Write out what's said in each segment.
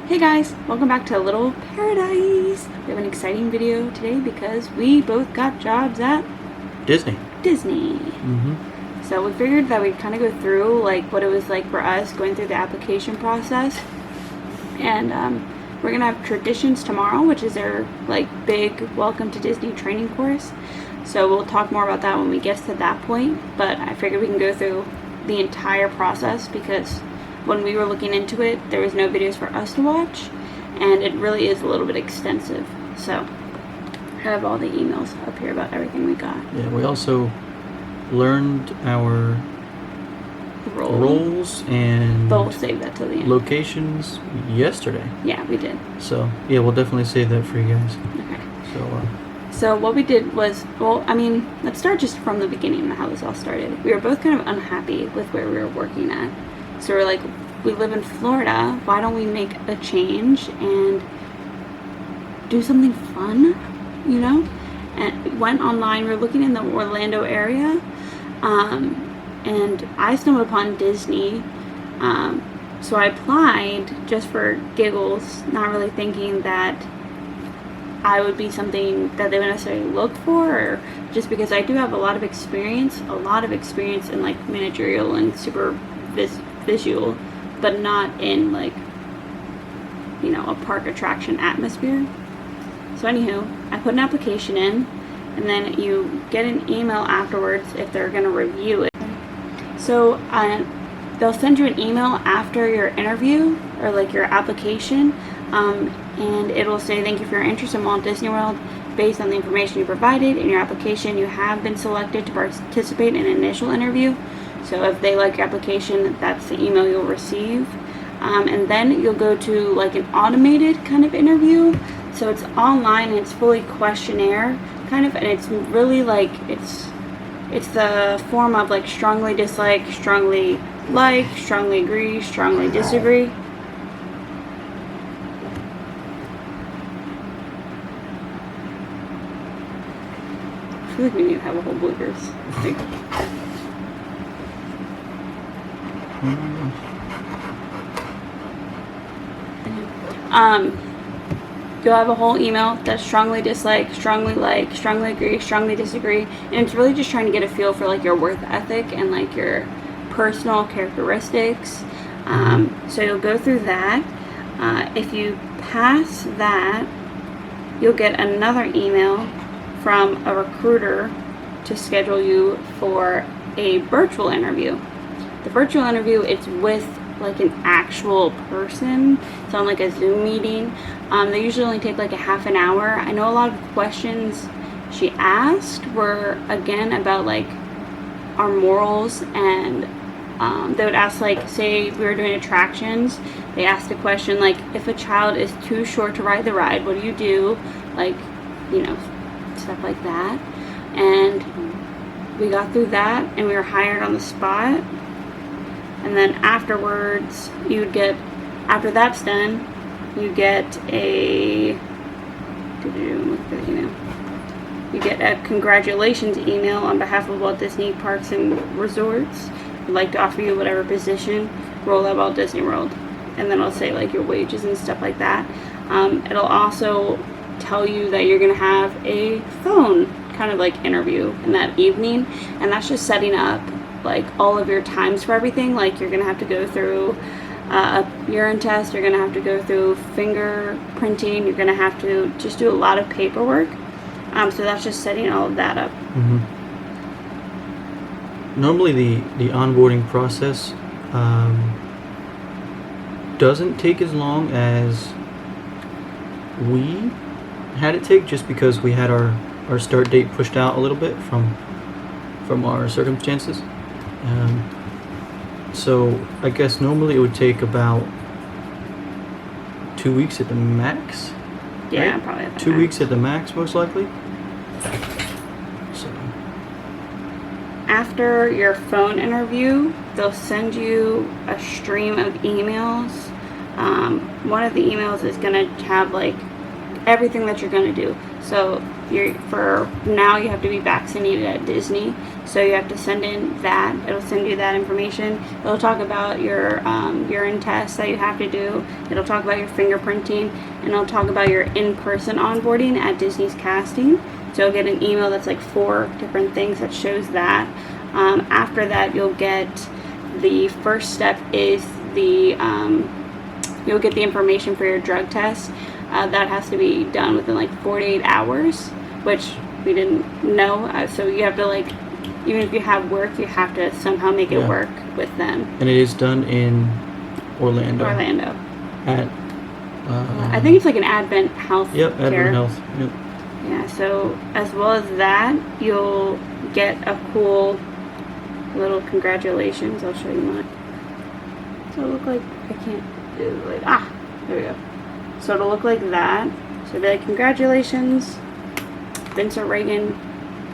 Hey guys, welcome back to Little Paradise. We have an exciting video today because we both got jobs at Disney. Disney. So we figured that we'd kind of go through like what it was like for us going through the application process. And we're gonna have Traditions tomorrow, which is their like big Welcome to Disney training course. So we'll talk more about that when we get to that point. But I figured we can go through the entire process because when we were looking into it, there was no videos for us to watch, and it really is a little bit extensive. So I have all the emails up here about everything we got. Yeah, we also learned our roles and But we'll save that till the end. locations yesterday. Yeah, we did. So yeah, we'll definitely save that for you guys. Okay. So So what we did was, well, I mean, let's start just from the beginning of how this all started. We were both kind of unhappy with where we were working at. So we're like, we live in Florida, why don't we make a change and do something fun, you know? And we went online, we were looking in the Orlando area, and I stumbled upon Disney. So I applied just for giggles, not really thinking that I would be something that they would necessarily look for, or just because I do have a lot of experience in like managerial and super visual, but not in like, you know, a park attraction atmosphere. So anywho, I put an application in, and then you get an email afterwards if they're going to review it. So they'll send you an email after your interview or like your application, and it'll say, thank you for your interest in Walt Disney World. Based on the information you provided in your application, you have been selected to participate in an initial interview. So if they like your application, that's the email you'll receive. And then you'll go to like an automated kind of interview. So it's online and it's fully questionnaire kind of, and it's really like, it's the form of like strongly dislike, strongly like, strongly agree, strongly disagree. I feel like we need to have a whole bloopers. You'll have a whole email that's strongly dislike, strongly like, strongly agree, strongly disagree, and it's really just trying to get a feel for like your work ethic and like your personal characteristics. So you'll go through that. If you pass that, you'll get another email from a recruiter to schedule you for a virtual interview. The virtual interview, it's with like an actual person. It's on like a Zoom meeting. They usually only take like a half an hour. I know a lot of questions she asked were again about like our morals, and they would ask like, say we were doing attractions, they asked a question like, if a child is too short to ride the ride, what do you do? Like, you know, stuff like that. And we got through that and we were hired on the spot. And then afterwards, you would get, after that's done, you get a, look for the email. You get a congratulations email on behalf of Walt Disney Parks and Resorts. We'd like to offer you whatever position, role at Walt Disney World. And then it'll say like your wages and stuff like that. It'll also tell you that you're going to have a phone kind of like interview in that evening. And that's just setting up like all of your times for everything. Like you're gonna have to go through a urine test, you're gonna have to go through fingerprinting, you're gonna have to just do a lot of paperwork. So that's just setting all of that up. Normally the onboarding process doesn't take as long as we had it take, just because we had our start date pushed out a little bit from our circumstances. So I guess normally it would take about 2 weeks at the max. Yeah, right? probably at the 2 max. weeks at the max, most likely. So after your phone interview, they'll send you a stream of emails. One of the emails is going to have like everything that you're going to do. So for now you have to be vaccinated at Disney. So you have to send in that. It'll send you that information. It'll talk about your urine tests that you have to do. It'll talk about your fingerprinting, and it'll talk about your in-person onboarding at Disney's casting. So you'll get an email that's like 4 different things that shows that. After that, you'll get the first step is you'll get the information for your drug test. That has to be done within like 48 hours, which we didn't know. So you have to like, even if you have work, you have to somehow make it work with them. And it is done in Orlando. At I think it's like an Advent Health. Yep, Advent care. Health. Yep. Yeah. So as well as that, you'll get a cool little congratulations. I'll show you mine. So it'll look like I can't do like there we go. So it'll look like that. So it'll be like congratulations, Vincent Reagan.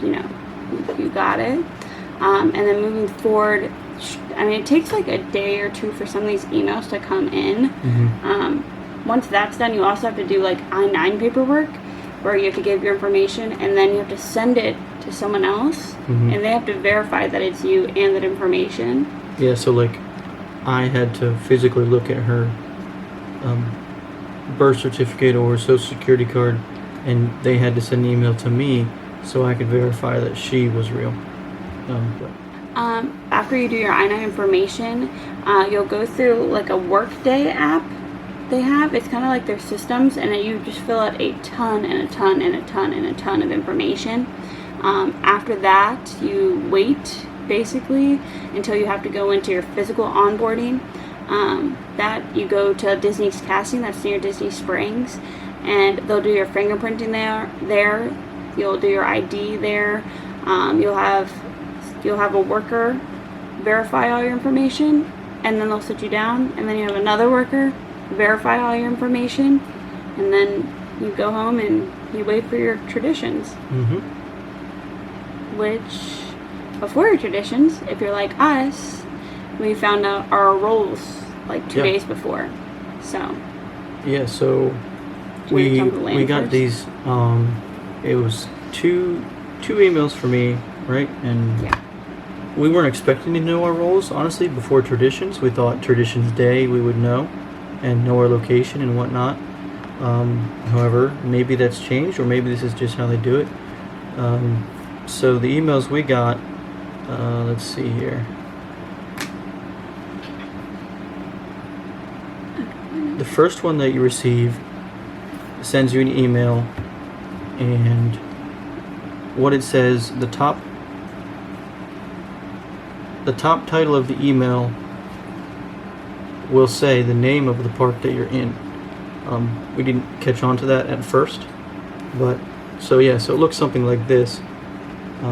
You know, you got it. And then moving forward, I mean, it takes like a day or 2 for some of these emails to come in. Once that's done, you also have to do like I-9 paperwork, where you have to give your information, and then you have to send it to someone else, and they have to verify that it's you and that information. Yeah, so like I had to physically look at her birth certificate or social security card, and they had to send an email to me so I could verify that she was real. After you do your I-9 information, you'll go through like a Workday app they have. It's kind of like their systems, and then you just fill out a ton and a ton and a ton and a ton of information. After that, you wait basically until you have to go into your physical onboarding. That you go to Disney's casting, that's near Disney Springs, and they'll do your fingerprinting there. You'll do your ID there. You'll have a worker verify all your information, and then they'll sit you down, and then you have another worker verify all your information, and then you go home and you wait for your traditions. Which, before your traditions, if you're like us, we found out our roles like 2 days before. So yeah, so we got first? These. It was two emails for me, right? And we weren't expecting to know our roles, honestly, before traditions. We thought traditions day we would know and know our location and whatnot. However, maybe that's changed, or maybe this is just how they do it. So the emails we got, let's see here. The first one that you receive sends you an email, and what it says, the top title of the email will say the name of the park that you're in. We didn't catch on to that at first, but so it looks something like this. I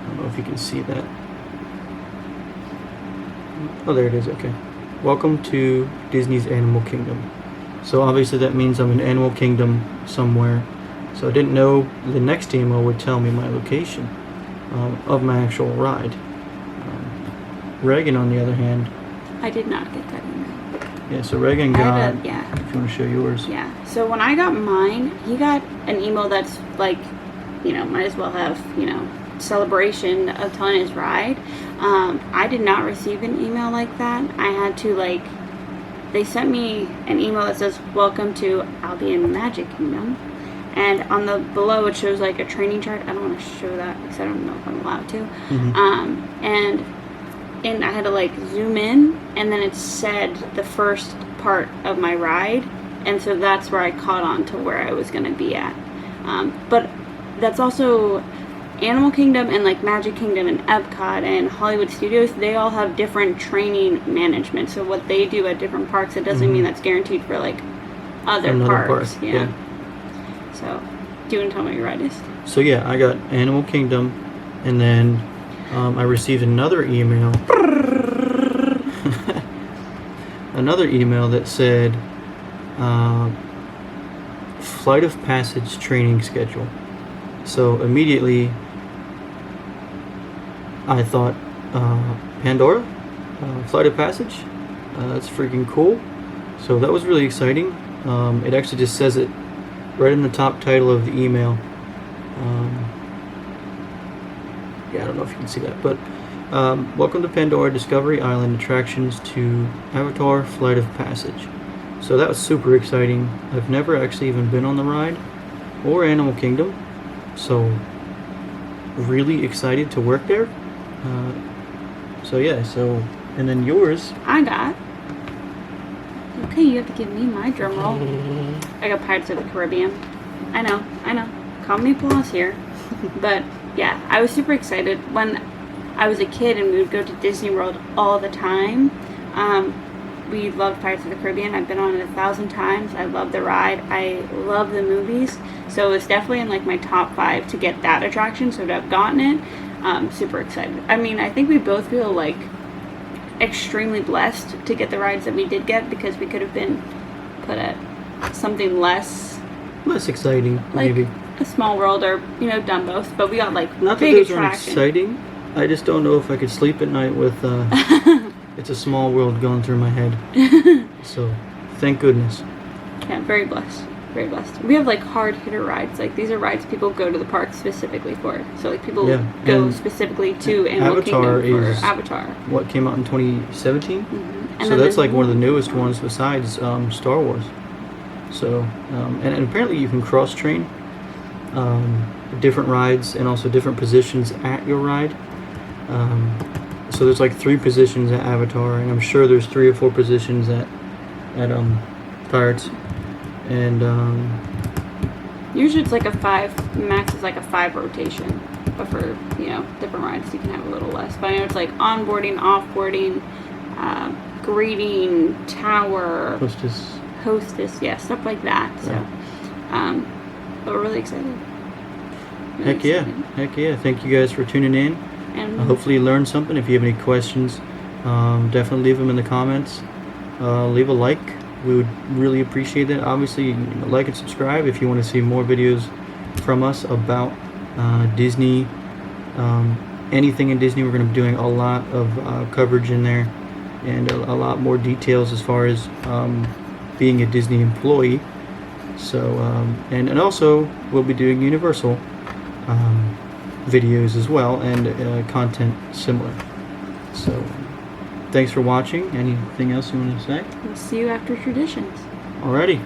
don't know if you can see that. Oh, there it is. Okay. Welcome to Disney's Animal Kingdom. So obviously that means I'm in Animal Kingdom somewhere. So I didn't know the next email would tell me my location of my actual ride. Reagan, on the other hand, I did not get that email. Yeah, so Reagan got. If you want to show yours. Yeah. So when I got mine, he got an email that's like, might as well have, celebration of telling his ride. I did not receive an email like that. I had to they sent me an email that says, welcome to I'll be in Magic Kingdom. And on the below it shows like a training chart. I don't want to show that because I don't know if I'm allowed to. And I had to zoom in, and then it said the first part of my ride, and so that's where I caught on to where I was going to be at. But that's also Animal Kingdom and Magic Kingdom and Epcot and Hollywood Studios. They all have different training management. So what they do at different parks, it doesn't mean that's guaranteed for other parks. Yeah. So, do you want to tell me what your ride is? So I got Animal Kingdom, and then I received another email. Another email that said Flight of Passage training schedule. So immediately I thought, Pandora? Flight of Passage? That's freaking cool. So that was really exciting. It actually just says it right in the top title of the email. yeah, I don't know if you can see that, but welcome to Pandora Discovery Island attractions to Avatar Flight of Passage. So that was super exciting. I've never actually even been on the ride or Animal Kingdom, so really excited to work there. So yeah, so and then yours. I got. Okay, you have to give me my drum roll. I got Pirates of the Caribbean. I know. Call me applause here. But yeah, I was super excited when I was a kid and we would go to Disney World all the time. We loved Pirates of the Caribbean. I've been on it 1,000 times. I love the ride. I love the movies. So it was definitely in like my top 5 to get that attraction. So to have gotten it, super excited. I mean, I think we both feel like extremely blessed to get the rides that we did get, because we could have been put at something less exciting, like maybe a Small World or Dumbo's, but we got like not that big those aren't attraction. exciting. I just don't know if I could sleep at night with It's a Small World going through my head. So thank goodness. Yeah, very blessed. Very blessed. We have like hard hitter rides. Like these are rides people go to the park specifically for. So like people go specifically to Animal Kingdom for Avatar. What came out in 2017? Mm-hmm. So that's like one of the newest ones besides Star Wars. So and apparently you can cross train different rides and also different positions at your ride. So there's like 3 positions at Avatar, and I'm sure there's 3 or 4 positions at Pirates. And usually it's like a 5, max is like a 5 rotation, but for different rides you can have a little less. But I know it's like onboarding, offboarding, greeting, tower, hostess, yeah, stuff like that. So but we're really excited. Heck yeah. Thank you guys for tuning in, and hopefully you learned something. If you have any questions, definitely leave them in the comments. Leave a like. We would really appreciate that. Obviously, like and subscribe if you want to see more videos from us about Disney. Anything in Disney, we're going to be doing a lot of coverage in there, and a lot more details as far as being a Disney employee. So, and also we'll be doing Universal videos as well, and content similar. So thanks for watching. Anything else you want to say? We'll see you after traditions. Alrighty.